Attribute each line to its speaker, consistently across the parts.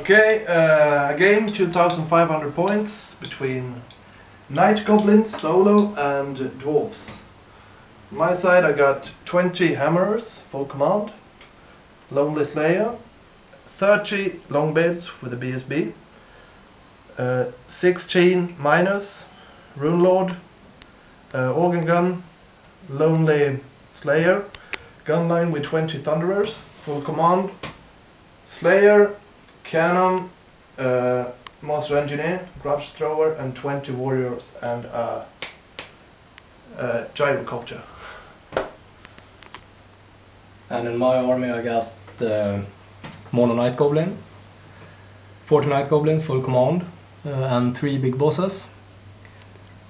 Speaker 1: Okay, a game 2,500 points between Nightgoblins solo and dwarves. On my side I got 20 hammerers, full command, Lonely Slayer, 30 longbeards with a BSB, 16 miners, Rune Lord, organ gun, Lonely Slayer, gun line with 20 thunderers, full command, Slayer, cannon, master engineer, grudge thrower, and 20 warriors and a gyrocopter.
Speaker 2: And in my army I got mono Nightgoblin, 40 Nightgoblins full command, and 3 big bosses,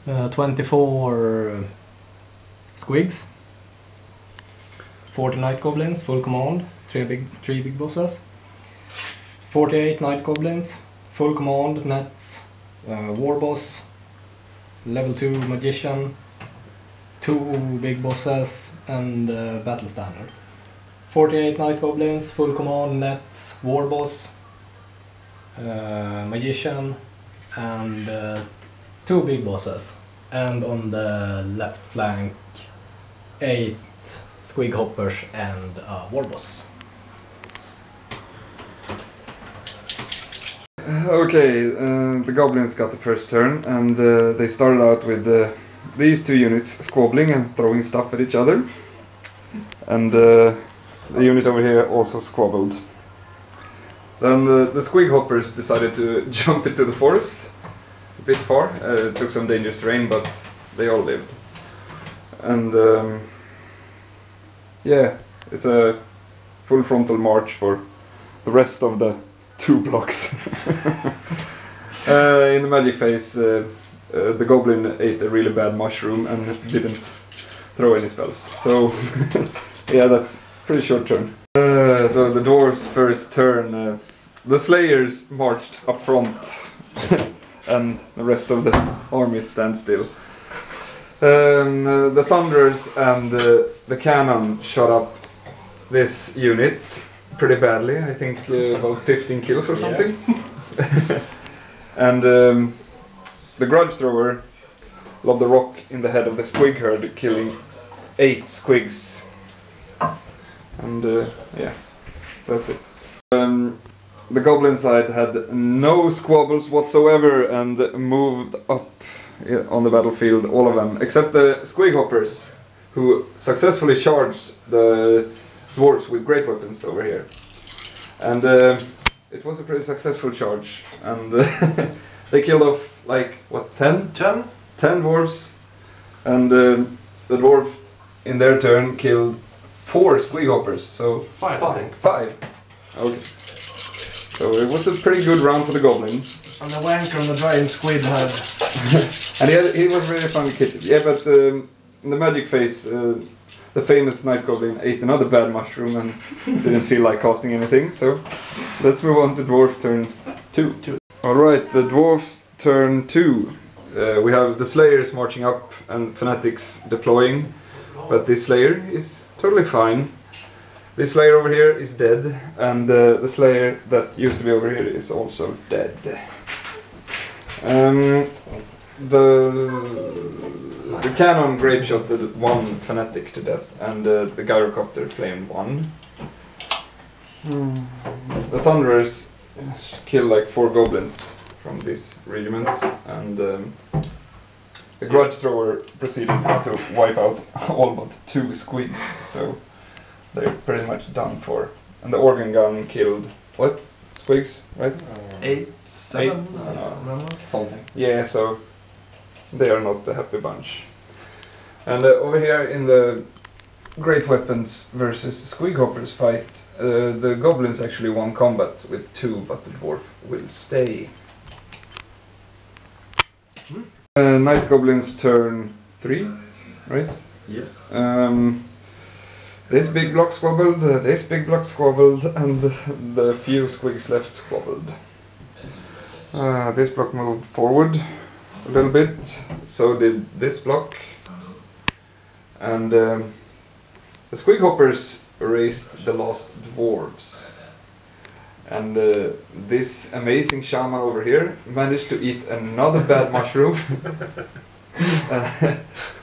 Speaker 2: 24 squigs, 40 Nightgoblins full command, 3 big bosses, 48 Nightgoblins full command, nets, war boss, level 2 magician, 2 big bosses, and battle standard. 48 Nightgoblins full command, nets, war boss, magician, and 2 big bosses. And on the left flank 8 squig hoppers and a war boss.
Speaker 3: Okay, the goblins got the first turn, and they started out with these 2 units squabbling and throwing stuff at each other. And the unit over here also squabbled. Then the squig hoppers decided to jump into the forest a bit far. It took some dangerous terrain, but they all lived. And yeah, it's a full frontal march for the rest of the 2 blocks. In the magic phase, the goblin ate a really bad mushroom and didn't throw any spells. So yeah, that's pretty short turn. So the dwarves' first turn, the slayers marched up front and the rest of the army stands still. The thunderers and the cannon shot up this unit pretty badly. I think about 15 kills or something. And the grudge thrower lobbed a rock in the head of the squig herd, killing 8 squigs. And yeah, that's it. The goblin side had no squabbles whatsoever and moved up on the battlefield, all of them, except the squig hoppers, who successfully charged the dwarves with great weapons over here. And it was a pretty successful charge, and they killed off like, what, 10 dwarves, and the dwarf in their turn killed 4 squig hoppers, so
Speaker 1: 5 I think.
Speaker 3: 5. Okay. So it was a pretty good round for the goblin.
Speaker 1: And the wanker and the giant squid had...
Speaker 3: And he was really fun to kid. Yeah, but in the magic phase, the famous Nightgoblin ate another bad mushroom and didn't feel like casting anything, so let's move on to dwarf turn 2. Alright, the dwarf turn 2. We have the slayers marching up and fanatics deploying, but this slayer is totally fine. This slayer over here is dead, and the slayer that used to be over here is also dead. The cannon grape-shotted 1 fanatic to death, and the gyrocopter flamed 1. The thunderers killed like 4 goblins from this regiment, and the grudge thrower proceeded to wipe out all but 2 squigs, so they're pretty much done for. And the organ gun killed, what? Squigs, right?
Speaker 1: 8, 7,
Speaker 3: something. Yeah, so they are not the happy bunch. And over here in the great weapons versus squig hoppers fight, the goblins actually won combat with 2, but the dwarf will stay. Night goblins turn 3, right?
Speaker 2: Yes.
Speaker 3: This big block squabbled, this big block squabbled, and the few squigs left squabbled. This block moved forward a little bit, so did this block. And the squig hoppers erased the last dwarves. And this amazing shaman over here managed to eat another bad mushroom.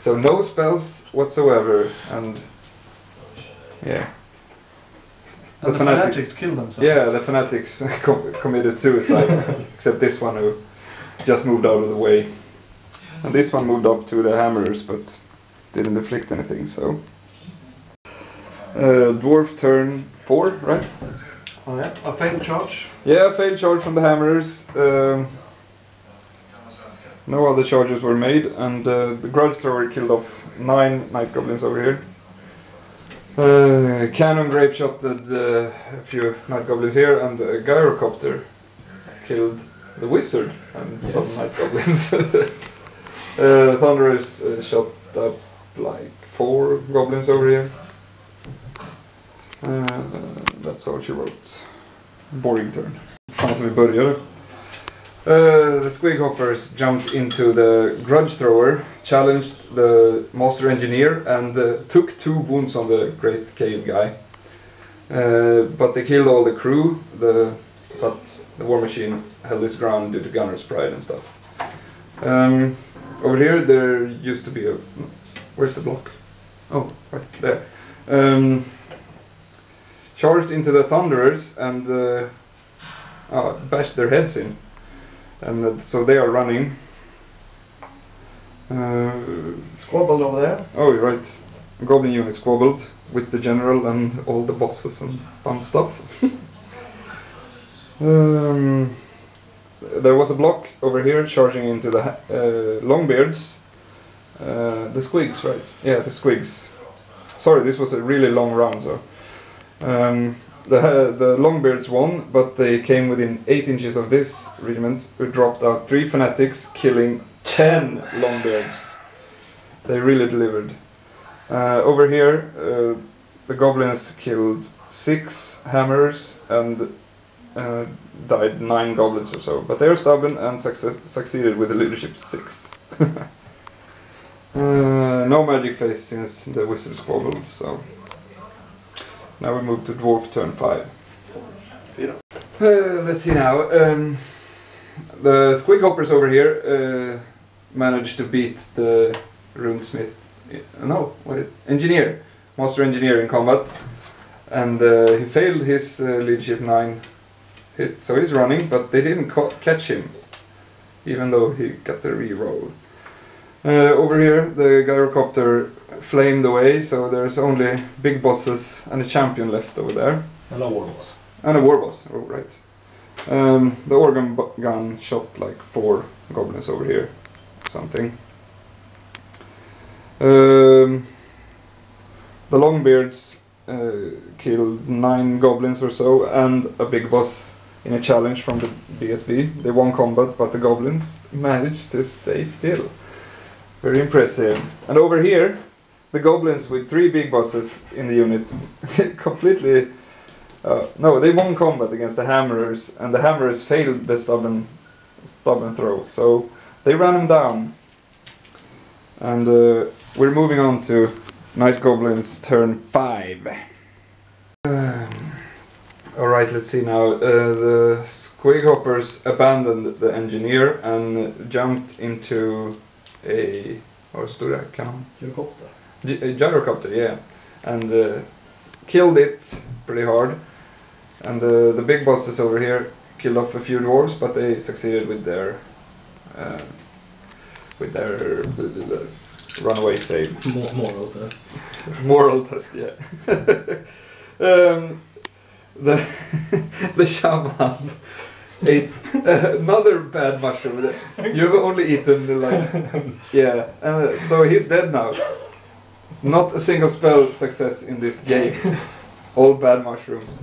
Speaker 3: So no spells whatsoever, and yeah.
Speaker 1: And the fanatics killed themselves.
Speaker 3: Yeah, the fanatics committed suicide, except this one who just moved out of the way. And this one moved up to the hammerers, but didn't inflict anything, so. Dwarf turn 4, right?
Speaker 1: Oh yeah, a failed charge.
Speaker 3: Yeah, failed charge from the hammerers. No other charges were made, and the grudge thrower killed off 9 Nightgoblins over here. Cannon grape shotted a few Nightgoblins here, and a gyrocopter killed the wizard and some Nightgoblins. Thunderers shot up like 4 goblins over here. That's all she wrote. Boring turn. Fanns vi började. The Squighoppers jumped into the grudge thrower, challenged the master engineer, and took 2 wounds on the great cave guy. But they killed all the crew, but the war machine held its ground due to gunner's pride and stuff. Over here there used to be a... Where's the block? Oh, right there. Charged into the Thunderers and bashed their heads in. And so they are running.
Speaker 1: Squabbled over there.
Speaker 3: Oh, you're right. Goblin unit squabbled with the general and all the bosses and fun stuff. There was a block over here charging into the Longbeards. The Squigs, right? Yeah, the Squigs. Sorry, this was a really long round, so. The Longbeards won, but they came within 8 inches of this regiment, who dropped out 3 fanatics, killing 10 Longbeards. They really delivered. Over here, the goblins killed 6 hammers and died 9 goblins or so, but they are stubborn and succeeded with a leadership 6. No magic phase since the wizard squabbled, so. Now we move to dwarf turn 5. Let's see now. The Squighoppers over here managed to beat the runesmith. Engineer, master engineer in combat, and he failed his leadership 9 hit, so he's running, but they didn't catch him, even though he got the re-roll. Over here, the gyrocopter flamed away, so there's only big bosses and a champion left over there.
Speaker 2: And a war boss.
Speaker 3: And a war boss, oh right. The organ gun shot like 4 goblins over here, something. The Longbeards killed 9 goblins or so, and a big boss in a challenge from the BSB. They won combat, but the goblins managed to stay still. Very impressive. And over here, the goblins with 3 big bosses in the unit completely... no, they won combat against the hammerers, and the hammerers failed the stubborn throw, so they ran them down. And we're moving on to Nightgoblins turn 5. Alright, let's see now. The Squighoppers abandoned the engineer and jumped into a... Vad stod det?
Speaker 2: Gyrocopter.
Speaker 3: A gyrocopter, yeah. And killed it pretty hard. And the big bosses over here killed off a few dwarves, but they succeeded with their runaway save.
Speaker 2: Moral test.
Speaker 3: Moral test, yeah. The shaman ate another bad mushroom. You've only eaten like, yeah, so he's dead now. Not a single spell success in this game. All bad mushrooms.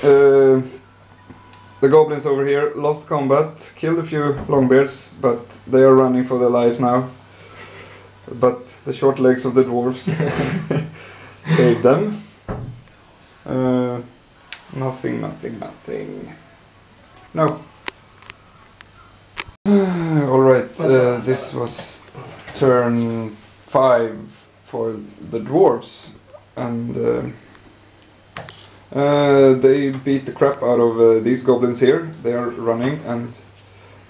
Speaker 3: The goblins over here lost combat, killed a few longbeards, but they are running for their lives now. But the short legs of the dwarves saved them. Nothing. No. Alright, this was turn 5 for the dwarves, and They beat the crap out of these goblins here. They are running, and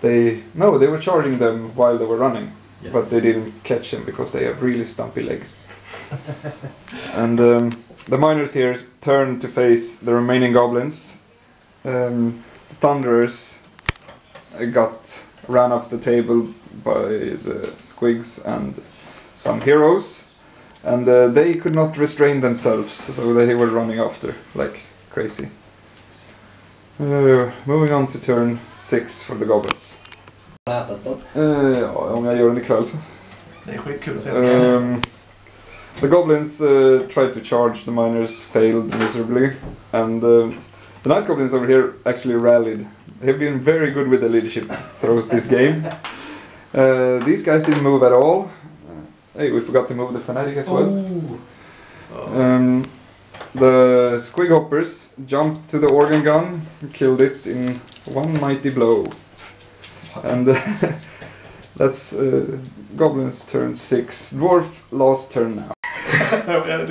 Speaker 3: they were charging them while they were running,
Speaker 2: Yes.
Speaker 3: but they didn't catch them because they have really stumpy legs. And the miners here turn to face the remaining goblins. The Thunderers ran off the table by the Squigs and some heroes, and they could not restrain themselves, so they were running after like crazy. Moving on to turn 6 for the goblins.
Speaker 2: Ätat då?
Speaker 3: Ja, om jag gör den ikväll så.
Speaker 1: Det är skitkul att se det.
Speaker 3: The goblins tried to charge, the miners failed miserably, and the night goblins over here actually rallied. They've been very good with the leadership throws this game. These guys didn't move at all. Hey, we forgot to move the fanatic as well. The squig hoppers jumped to the organ gun and killed it in one mighty blow. And that's goblins turn 6. Dwarf last turn now.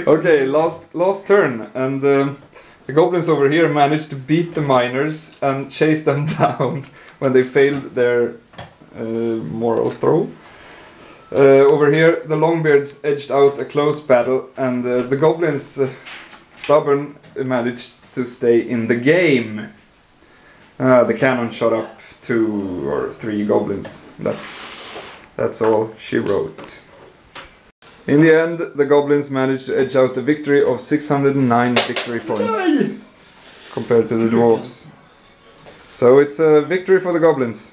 Speaker 3: Okay, last turn, and the goblins over here managed to beat the miners and chase them down when they failed their moral throw. Over here, the Longbeards edged out a close battle, and the goblins, stubborn, managed to stay in the game. The cannon shot up 2 or 3 goblins. That's all she wrote. In the end, the goblins managed to edge out a victory of 609 victory points compared to the dwarves. So it's a victory for the goblins.